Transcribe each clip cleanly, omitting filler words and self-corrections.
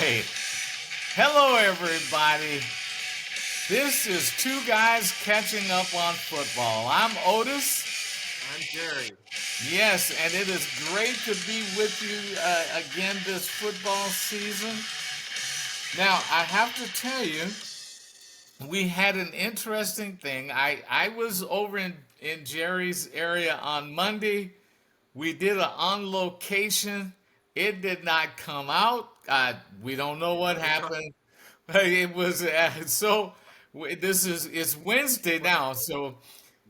right. Hello, everybody. This is Two Guys Catching Up on Football. I'm Otis. I'm Jerry. Yes, and it is great to be with you again this football season. Now, I have to tell you, we had an interesting thing. I was over in Jerry's area on Monday. We did an on location. It did not come out. We don't know what happened. It was this is it's Wednesday now, so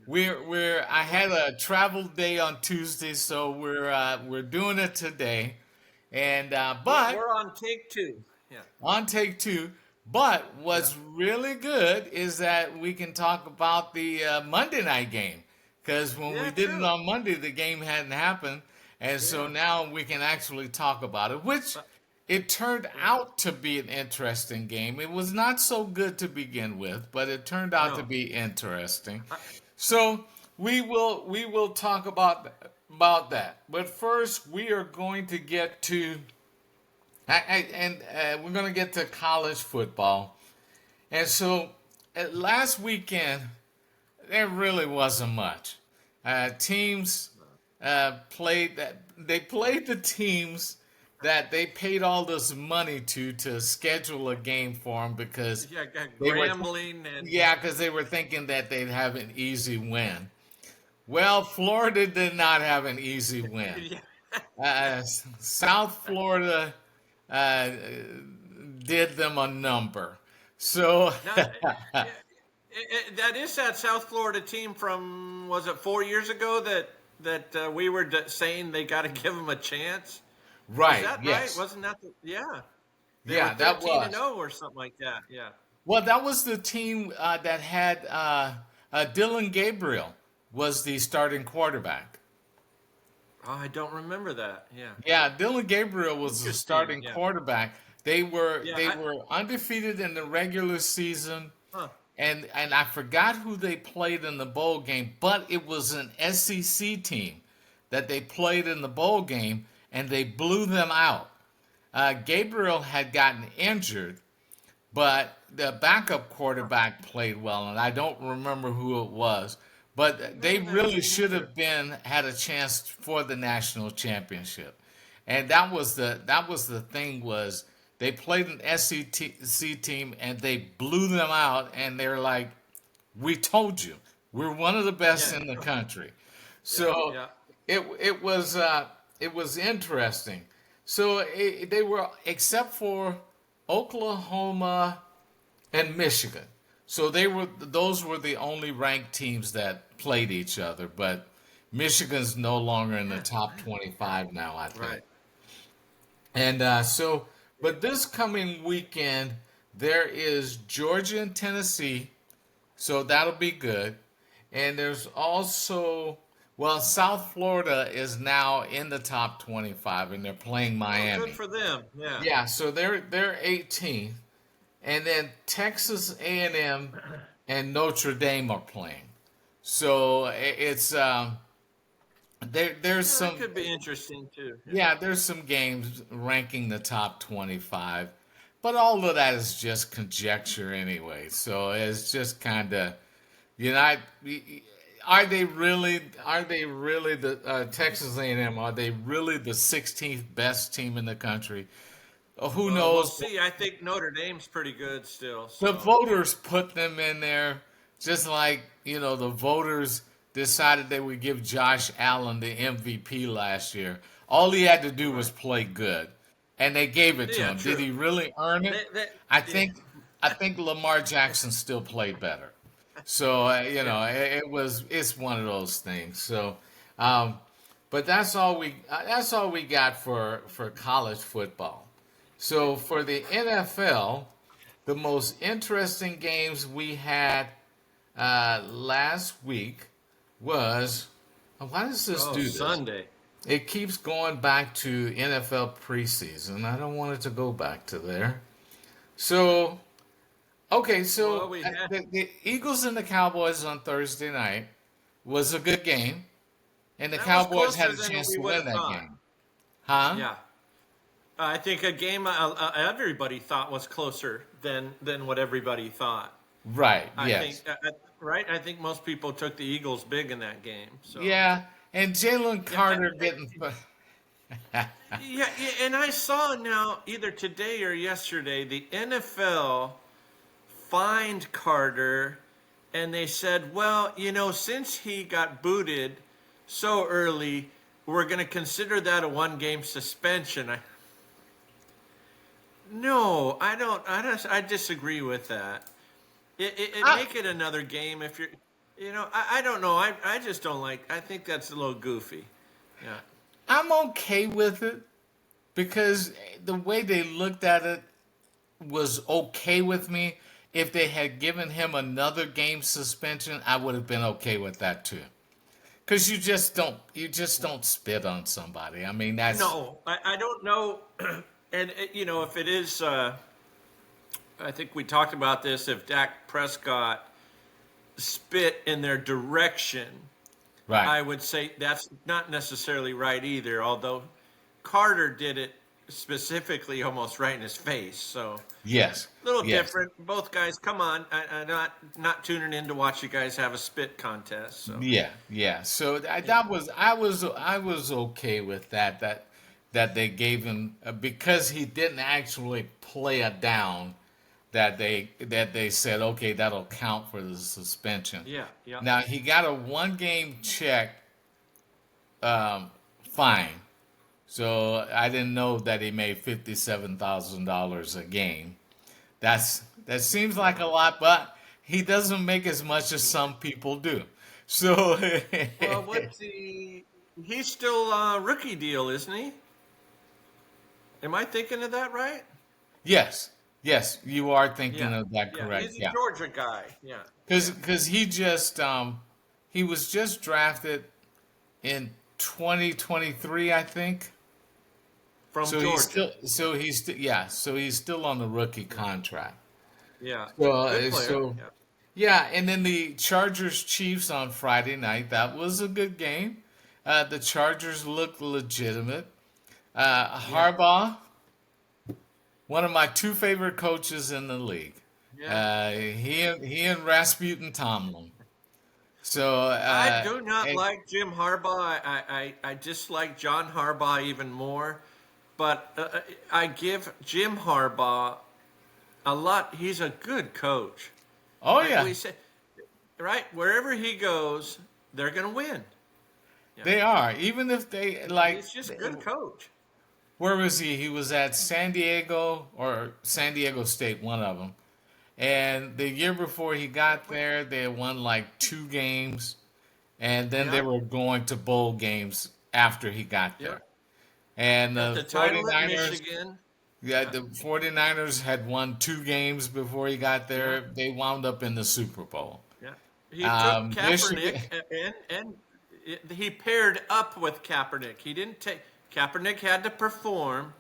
we're I had a travel day on Tuesday, so we're doing it today, and but We're on take two. Yeah. on take two. But Yeah. what's really good is that we can talk about the Monday night game because when we Yeah, did it true. on Monday, the game hadn't happened, and so Yeah. now we can actually talk about it. Which But it turned yeah. out to be an interesting game. It was not so good to begin with, but it turned out to No. be interesting. I, So we will talk about that. But first, we are going to get to we're going to get to college football. And so last weekend, there really wasn't much. Teams played that they played the teams that they paid all this money to schedule a game for them because yeah, got they were Grambling and yeah because they were thinking that they'd have an easy win. Well, Florida did not have an easy win. yeah. South Florida uh, did them a number. So Now, that is that South Florida team from was it 4 years ago that we were saying they got to give them a chance. Was right, that right? yes, Wasn't that yeah? They were yeah, that 13 and was. 0 or something like that. Yeah. Well, that was the team that had Dylan Gabriel was the starting quarterback. Oh, I don't remember that. Yeah. Yeah, Dylan Gabriel was the Interesting. starting Yeah. quarterback. They were Yeah. they were undefeated in the regular season, Huh. and I forgot who they played in the bowl game, but it was an SEC team that they played in the bowl game, and they blew them out. Gabriel had gotten injured, but the backup quarterback played well, and I don't remember who it was. But they No, I really didn't should either. have been had a chance for the national championship, and that was the thing was they played an SEC team and they blew them out, and they're like, "We told you, we're one of the best Yeah. in the country." Yeah. So Yeah. it was interesting. So they were except for Oklahoma and Michigan. So those were the only ranked teams that played each other, but Michigan's no longer in the Yeah. top 25 now, I think. Right. And but this coming weekend there is Georgia and Tennessee, so that'll be good. And there's also well, South Florida is now in the top 25 and they're playing Oh, good Miami. for them. Yeah. Yeah, so they're 18. And then Texas A&M and M and Notre Dame are playing. So it's there's Yeah, that some could be interesting too. Yeah. yeah there's some games ranking the top 25, but all of that is just conjecture anyway. So it's just kind of you know are they really the Texas A&M are they really the 16th best team in the country? Who We'll knows? see. I think Notre Dame's pretty good still. The So voters put them in there just like, the voters decided they would give Josh Allen the MVP last year. All he had to do was right. play good, and they gave it to Yeah, him. Did true. he really earn it? I Yeah. think I think Lamar Jackson still played better. So, Yeah. it's one of those things. So, um, but that's all we got for college football. So for the NFL, the most interesting games we had last week was. Why does this Oh, do this? Sunday. It keeps going back to NFL preseason. I don't want it to go back to there. So, okay, Well, so we had. the Eagles and the Cowboys on Thursday night was a good game, and the That was Cowboys had closer a than chance we to would win have that thought. game. Huh? Yeah. I think a game everybody thought was closer than what everybody thought. Right. I think, Yes. right? I think most people took the Eagles big in that game. So Yeah. And Jalen yeah, Carter didn't. yeah, yeah, and I saw now either today or yesterday the NFL fined Carter, and they said, well, since he got booted so early, we're going to consider that a one-game suspension. No, I don't. I disagree with that. It I, make it another game if you're. I don't know. I just don't like. I think that's a little goofy. Yeah. I'm okay with it because the way they looked at it was okay with me. If they had given him another game suspension, I would have been okay with that too. Because you just don't spit on somebody. I mean, that's No, I don't know. And if it is, I think we talked about this. If Dak Prescott spit in their direction, right. I would say that's not necessarily right either. Although Carter did it specifically, almost right in his face. So Yes, a little yes, different. Both guys, come on. I'm not tuning in to watch you guys have a spit contest. So yeah, yeah. So yeah, I was okay with that. That they gave him because he didn't actually play a down. That they said okay, that'll count for the suspension. yeah, yeah, Now he got a 1 game check fine. So I didn't know that he made $57,000 a game. That seems like a yeah. lot, but he doesn't make as much as some people do. So Well, what's the? He's still rookie deal, isn't he? Am I thinking of that right? yes, yes, you are thinking Yeah, of that yeah. correct. He's a Yeah, Georgia guy. Yeah, yeah. because he was just drafted in 2023, I think. From So he's Georgia. still so he's st- yeah so he's still on the rookie Yeah, contract. yeah. So Good uh, player. so Yeah, yeah, and then the Chargers Chiefs on Friday night. That was a good game. The Chargers looked legitimate. yeah, Harbaugh, one of my two favorite coaches in the league. yeah. He and Rasputin Tomlin. So I do not and like Jim Harbaugh. I dislike John Harbaugh even more. But I give Jim Harbaugh a lot. He's a good coach. oh Like yeah, we said, right? Wherever he goes, they're going to win. Yeah. they are. Even if they like, He's just a good coach. where was he? He was at San Diego or San Diego State, one of them. And the year before he got there, they had won like 2 games, and then they Yeah. were going to bowl games after he got Yeah. there. And Got the the title at 49ers, Michigan. yeah, Yeah. the 49ers had won 2 games before he got Yeah. there. They wound up in the Super Bowl. Yeah. He took Michigan, Kaepernick he paired up with Kaepernick. He didn't take Kaepernick had to perform,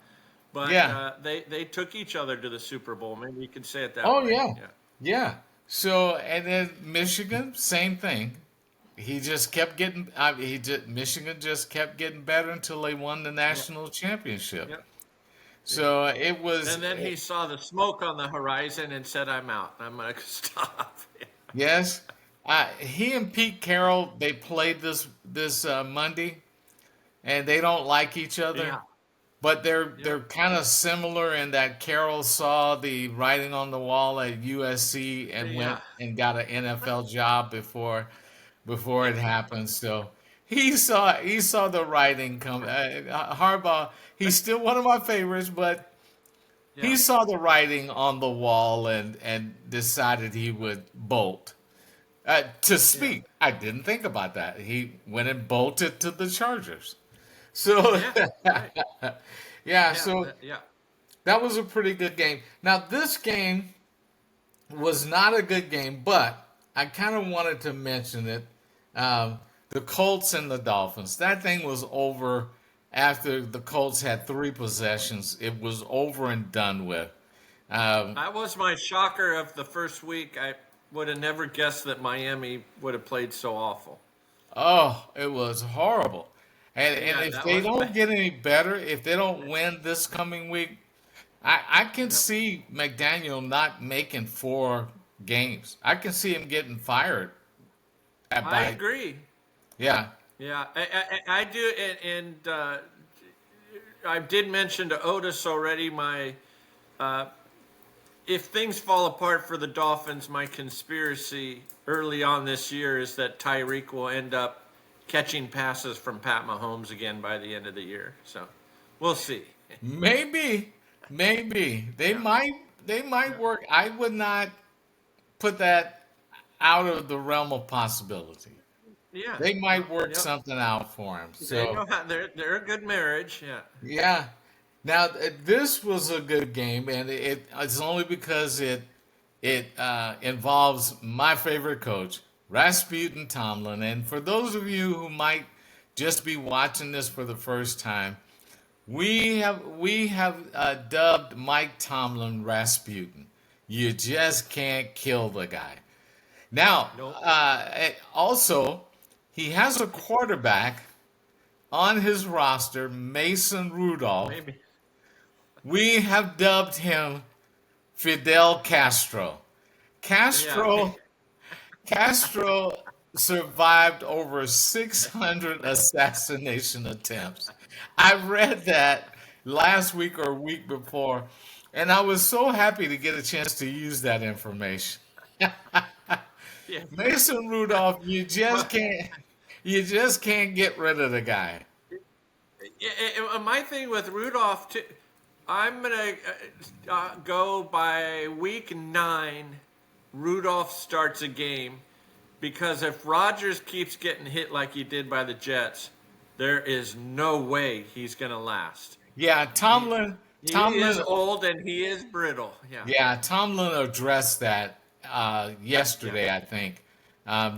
but yeah. they took each other to the Super Bowl. Maybe you could say it that Oh, way. yeah. Yeah. Yeah. So, and then Michigan, same thing. He just kept getting, Michigan just kept getting better until they won the Yeah. national championship. Yeah. Yeah. So it was, And then he saw the smoke on the horizon and said, "I'm out. I'm gonna stop." yes. He and Pete Carroll, they played this Monday, and they don't like each other, Yeah. but they're Yeah. they're kind of similar in that Carroll saw the writing on the wall at USC and went Yeah. and got an NFL job before Yeah. it happened. So he saw the writing come. Harbaugh, he's still one of my favorites, but he Yeah. saw the writing on the wall and decided he would bolt. To Yeah. speak, I didn't think about that. He went and bolted to the Chargers. So Yeah. Right. yeah, Yeah. so Yeah. that was a pretty good game. Now this game was not a good game, but I kind of wanted to mention it. The Colts and the Dolphins. That thing was over after the Colts had 3 possessions. It was over and done with. Um, That was my shocker of the first week. I would have never guessed that Miami would have played so awful. oh, it was horrible. And Yeah, if that they was don't bad. get any better, if they don't win this coming week, I can Yep. see McDaniel not making 4 games. I can see him getting fired I by, agree. yeah. Yeah, I do, and I did mention to Otis already. My if things fall apart for the Dolphins, my conspiracy early on this year is that Tyreek will end up catching passes from Pat Mahomes again by the end of the year. So we'll see. Maybe, maybe Yeah, they might yeah, work. I would not put that out of the realm of possibility. yeah. They No, might work yep. something out for him. They So know how they're a good marriage. Yeah, yeah. Now this was a good game, and it's only because it involves my favorite coach, Rasputin Tomlin. And for those of you who might just be watching this for the first time, we have dubbed Mike Tomlin Rasputin. You just can't kill the guy. Now, nope. also, he has a quarterback on his roster, Mason Rudolph. Maybe. We have dubbed him Fidel Castro. Yeah. Castro survived over 600 assassination attempts. I read that last week or week before, and I was so happy to get a chance to use that information. Yeah. Mason Rudolph, Well, you just can't get rid of the guy. my thing with Rudolph, too, I'm gonna go by week 9. Rudolph starts a game because if Rodgers keeps getting hit like he did by the Jets, there is no way he's gonna last. Yeah, He Tomlin, he is Tomlin, old and he is brittle. Yeah, yeah, Tomlin addressed that yeah, yesterday, I think,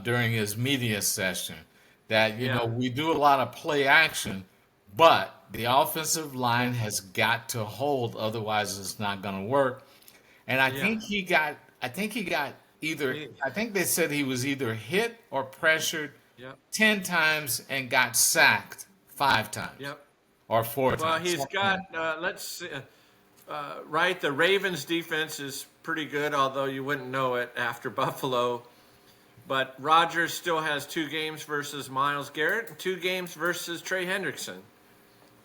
during his media session. That yeah, we do a lot of play action, but the offensive line has got to hold, otherwise it's not going to work. And yeah. He, I think they said he was either hit or pressured yeah, 10 times and got sacked 5 times yeah. or four Well, times. he's Something like got. Let's see. Right, the Ravens' defense is pretty good, although you wouldn't know it after Buffalo. But Rodgers still has 2 games versus Miles Garrett and 2 games versus Trey Hendrickson.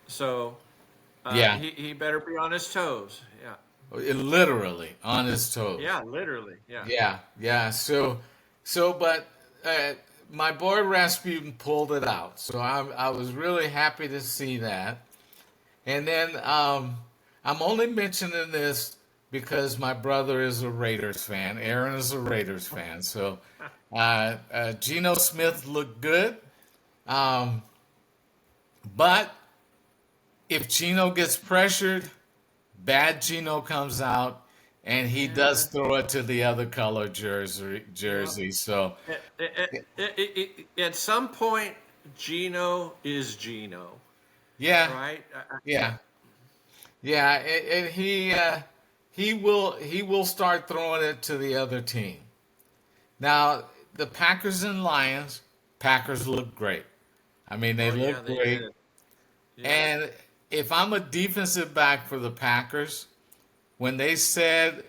So yeah, he better be on his toes. Yeah. literally on his toes. Yeah, literally. Yeah. Yeah, yeah. But uh, my boy Rasputin pulled it out, so I was really happy to see that. And then I'm only mentioning this because my brother is a Raiders fan. Aaron is a Raiders fan, so Geno Smith looked good. Um, but if Geno gets pressured, bad Geno comes out, and he does Yeah. throw it to the other color jersey. Yeah. Jersey. So At some point, Gino is Gino, yeah, right? yeah, yeah, and he will start throwing it to the other team. Now the Packers and Lions, Packers look great. I mean, they Oh yeah, look they great. did. Yeah. And if I'm a defensive back for the Packers, when they said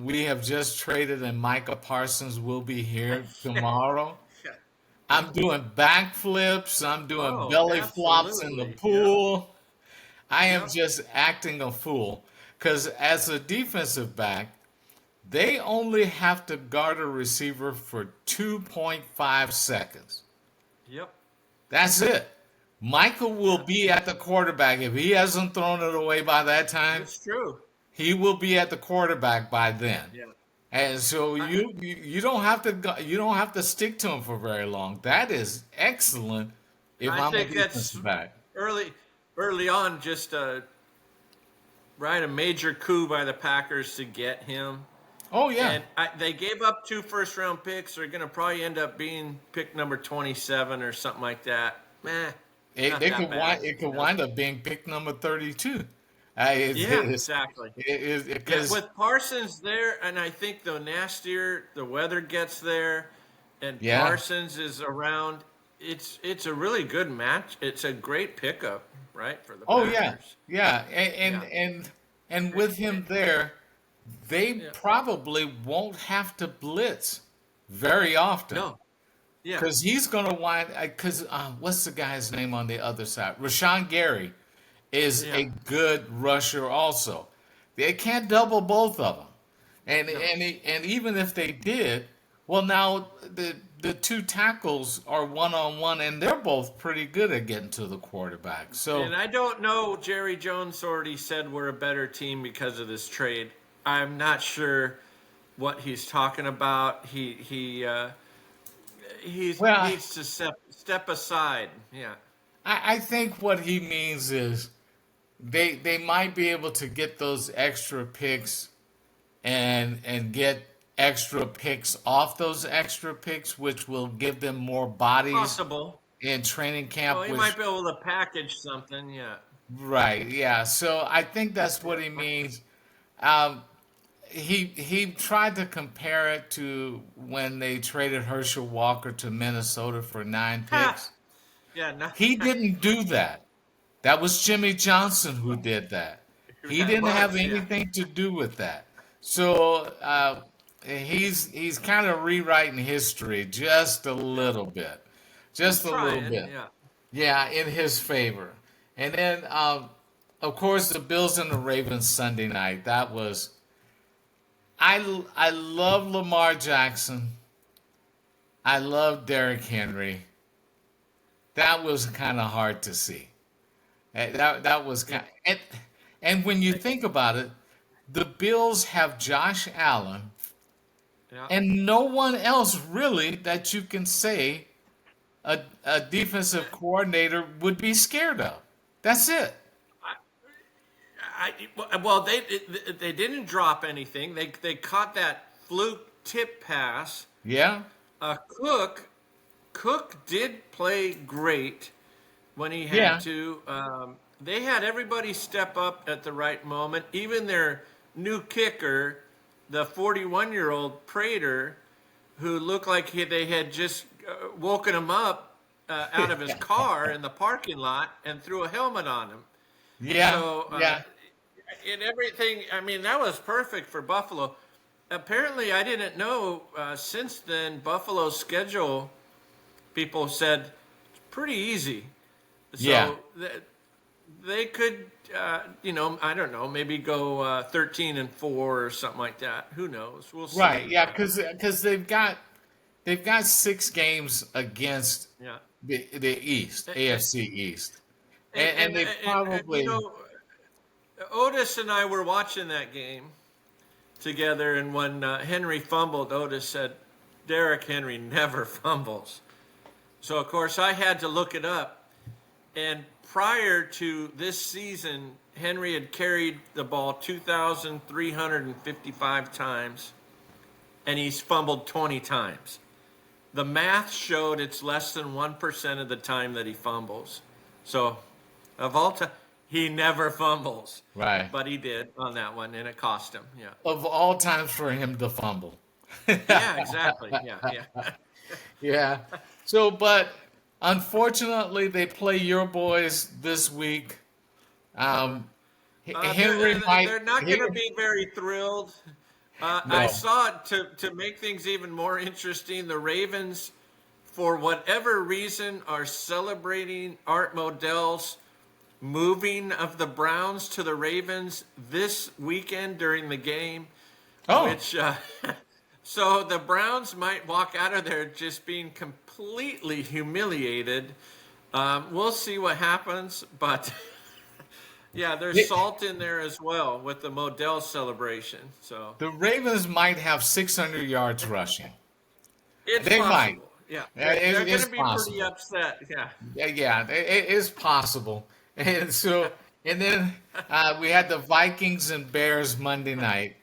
we have just traded and Micah Parsons will be here tomorrow, I'm doing backflips. I'm doing Oh, belly flops in the absolutely. Yeah. pool. I am Yep. just acting a fool. Because as a defensive back, they only have to guard a receiver for 2.5 seconds. Yep. That's it. Michael will Yeah. be at the quarterback. If he hasn't thrown it away by that time, It's true. he will be at the quarterback by then. Yeah. And so I, you don't have to you don't have to stick to him for very long. That is excellent if I I'm a think that's defensive back. early, early on. Just right, a major coup by the Packers to get him. Oh yeah. And they gave up 2 first-round picks. They're going to probably end up being pick number 27 or something like that. Meh, It, not it that could bad. wind it You could know? wind up being pick number 32. Yeah, exactly. Yeah, Because with Parsons there, and I think the nastier the weather gets there, and yeah, Parsons is around, it's a really good match. It's a great pickup, right, for the Oh yeah, Packers. yeah, Yeah. and Eh, with eh, him there, they Yeah. probably won't have to blitz very often No. Yeah. because he's going to wind. Because what's the guy's name on the other side? Rashawn Gary is Yeah. a good rusher also. They can't double both of them. No. And even if they did, well, now the two tackles are one on one, and they're both pretty good at getting to the quarterback. So And I don't know. Jerry Jones already said we're a better team because of this trade. I'm not sure what he's talking about. He well, needs to step aside. Yeah. I think what he means is they might be able to get those extra picks and get extra picks off those extra picks, which will give them more bodies Possible. in training Well, camp. he Which might be able to package something. Yeah. right, yeah. So I think that's what Yeah. he means. Um, he tried to compare it to when they traded Herschel Walker to Minnesota for nine Ha! picks. Yeah. No. He didn't do that. That was Jimmy Johnson who did that. He That didn't have was. Yeah. anything to do with that. So he's kind of rewriting history just a Yeah. little bit, He's just a little trying. bit. Yeah. Yeah, in his favor. And then, of course, the Bills and the Ravens Sunday night. That was I love Lamar Jackson. I love Derrick Henry. That was kind of hard to see. That was Yeah. kind and when you think about it, the Bills have Josh Allen Yeah. and no one else really that you can say a defensive coordinator would be scared of. That's it. Well, they didn't drop anything. They caught that fluke tip pass. Yeah? Cook did play great when he had Yeah. to. They had everybody step up at the right moment. Even their new kicker, the 41-year-old Prater, who looked like they had just woken him up out of his car in the parking lot and threw a helmet on him. Yeah. So, Yeah. in everything, I mean, that was perfect for Buffalo. Apparently, I didn't know since then, Buffalo's schedule, people said, it's pretty easy. Yeah. So, they could, I don't know, maybe go 13-4 or something like that. Who knows? We'll Right. see. Yeah, cuz they've got 6 games against Yeah. the East, And, AFC East. and, And and, they and, you probably know, Otis and I were watching that game together, and when Henry fumbled, Otis said, Derrick Henry never fumbles. So, of course, I had to look it up. And prior to this season, Henry had carried the ball 2,355 times, and he's fumbled 20 times. The math showed it's less than 1% of the time that he fumbles. So, of all time, he never fumbles. right. But he did on that one, and it cost him. Yeah. Of all times for him to fumble. Yeah, exactly. Yeah, yeah. Yeah. So, but unfortunately, they play your boys this week. Um, Henry might. They're not going to be very thrilled. I No. saw it to make things even more interesting. The Ravens, for whatever reason, are celebrating Art Modell's moving of the Browns to the Ravens this weekend during the game, Oh, which so the Browns might walk out of there just being completely humiliated. We'll see what happens, but yeah, there's the, salt in there as well with the Modell celebration. So the Ravens might have 600 yards rushing. it's They might. possible. Yeah, they're going It's to be pretty possible. upset. Yeah, Yeah, yeah, it's possible. And so, and then we had the Vikings and Bears Monday night.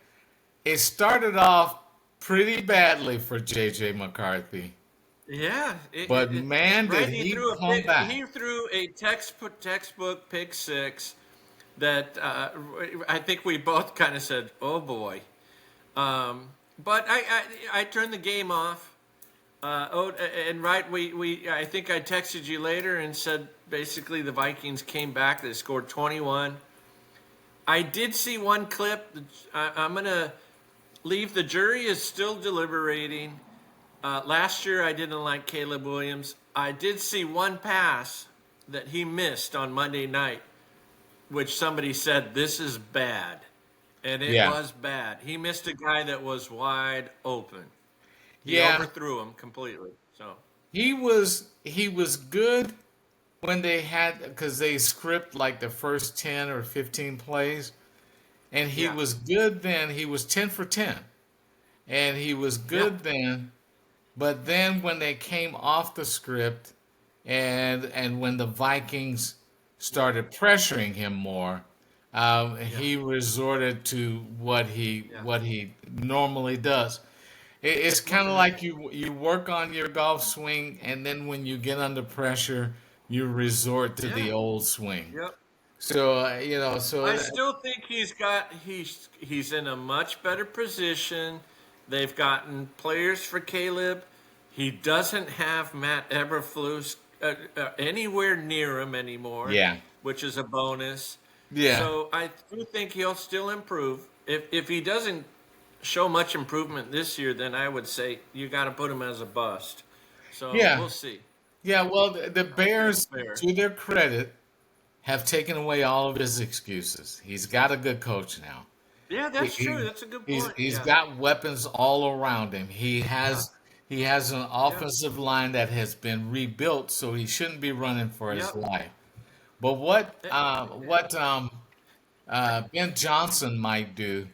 It started off pretty badly for J.J. McCarthy, yeah. but man, Right, did he come he back. threw a textbook pick six that I think we both kind of said, "Oh boy." But I turned the game off. And right, I think I texted you later and said basically the Vikings came back. They scored 21. I did see one clip. I'm gonna leave. The jury is still deliberating. Last year, I didn't like Caleb Williams. I did see one pass that he missed on Monday night, which somebody said this is bad, and it Yeah. was bad. He missed a guy that was wide open. He Yeah. overthrew him completely. So He was good when they had because they script like the first 10 or 15 plays, and he yeah, was good then. He was 10 for 10, and he was yeah, good then. But then when they came off the script, and when the Vikings yeah, started pressuring him more, yeah, he resorted to yeah. what he normally does. It's kind of Okay. like you work on your golf swing, and then when you get under pressure, you resort to the Yeah. old swing. Yep. So I still think he's in a much better position. They've gotten players for Caleb. He doesn't have Matt Eberflus anywhere near him anymore, yeah, which is a bonus. yeah, So I do think he'll still improve. If he doesn't show much improvement this year, then I would say you got to put him as a bust. So yeah, we'll see. yeah. Well, the I think that's Bears, fair. to their credit, have taken away all of his excuses. He's got a good coach now. Yeah, He, that's true. he That's a good he's point. he's Yeah, got weapons all around him. yeah, He has an yeah, offensive line that has been rebuilt, so he shouldn't be running for his yep. life. But what Eh, uh, Yeah, what Ben Johnson might do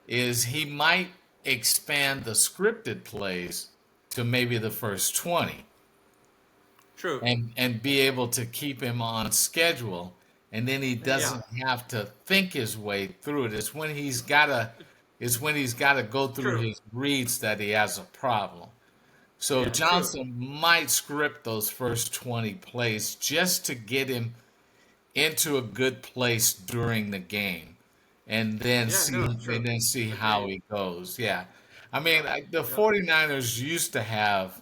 is he might expand the scripted plays to maybe the first 20 true. and be able to keep him on schedule, and then he Yeah, doesn't have to think his way through it. It's when he's got to go through true. his reads that he has a problem. So Yeah, true. Johnson might script those first 20 plays just to get him into a good place during the game, and then Yeah, see no, and true. then see how Agreed. he goes. Yeah. I mean, Yep, the yep. 49ers used to have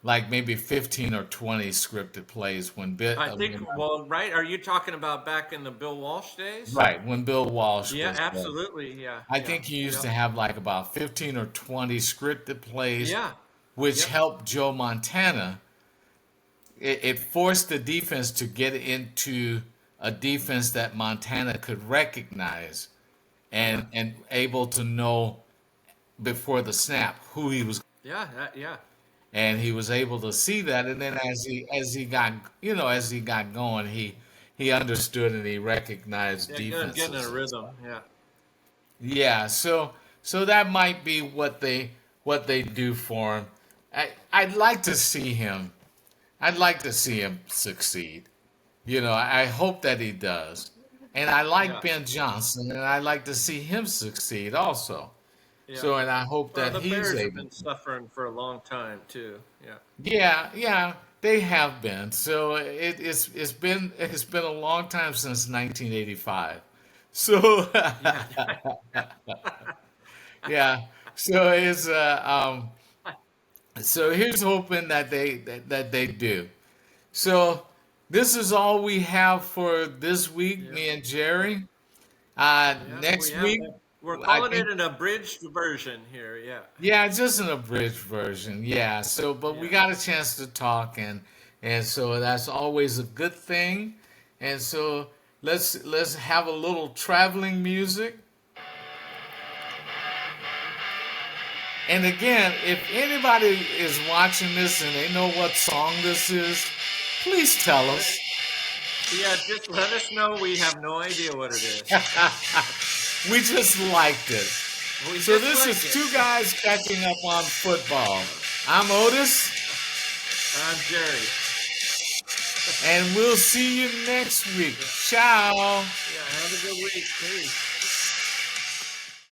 like maybe 15 or 20 scripted plays I think, well, right. Are you talking about back in the Bill Walsh days? right, when Bill Walsh Yeah, was there. absolutely. Yeah, I yeah, think he used yep, to have like about 15 or 20 scripted plays, yeah, which yep, helped Joe Montana. It forced the defense to get into a defense that Montana could recognize yeah, and able to know before the snap who he was, yeah, yeah. and he was able to see that, and then as he got going, he understood and he recognized Yeah, getting in a defenses and rhythm. stuff. Yeah, Yeah, so that might be what they do for him. I'd like to see him. I'd like to see him succeed. I hope that he does. And I like yeah, Ben Johnson, and I like to see him succeed also. yeah. So, and I hope Well, that the he's Bears have able been to. suffering for a long time too. Yeah, Yeah, yeah, they have been. So it's been a long time since 1985. So yeah, yeah, so so here's hoping that they do. So this is all we have for this week, yeah, me and Jerry. yeah. We Next have. week, We're I calling it think, an abridged version here. Yeah, yeah, just an abridged version. Yeah. So, but we yeah. got a chance to talk, and so that's always a good thing. And so let's have a little traveling music. And again, if anybody is watching this and they know what song this is, please tell us. Yeah, just let us know. We have no idea what it is. We just liked it. We So just this like is it. two guys catching up on football. I'm Otis, I'm Jerry. and we'll see you next week. Ciao. Yeah, have a good week. Peace.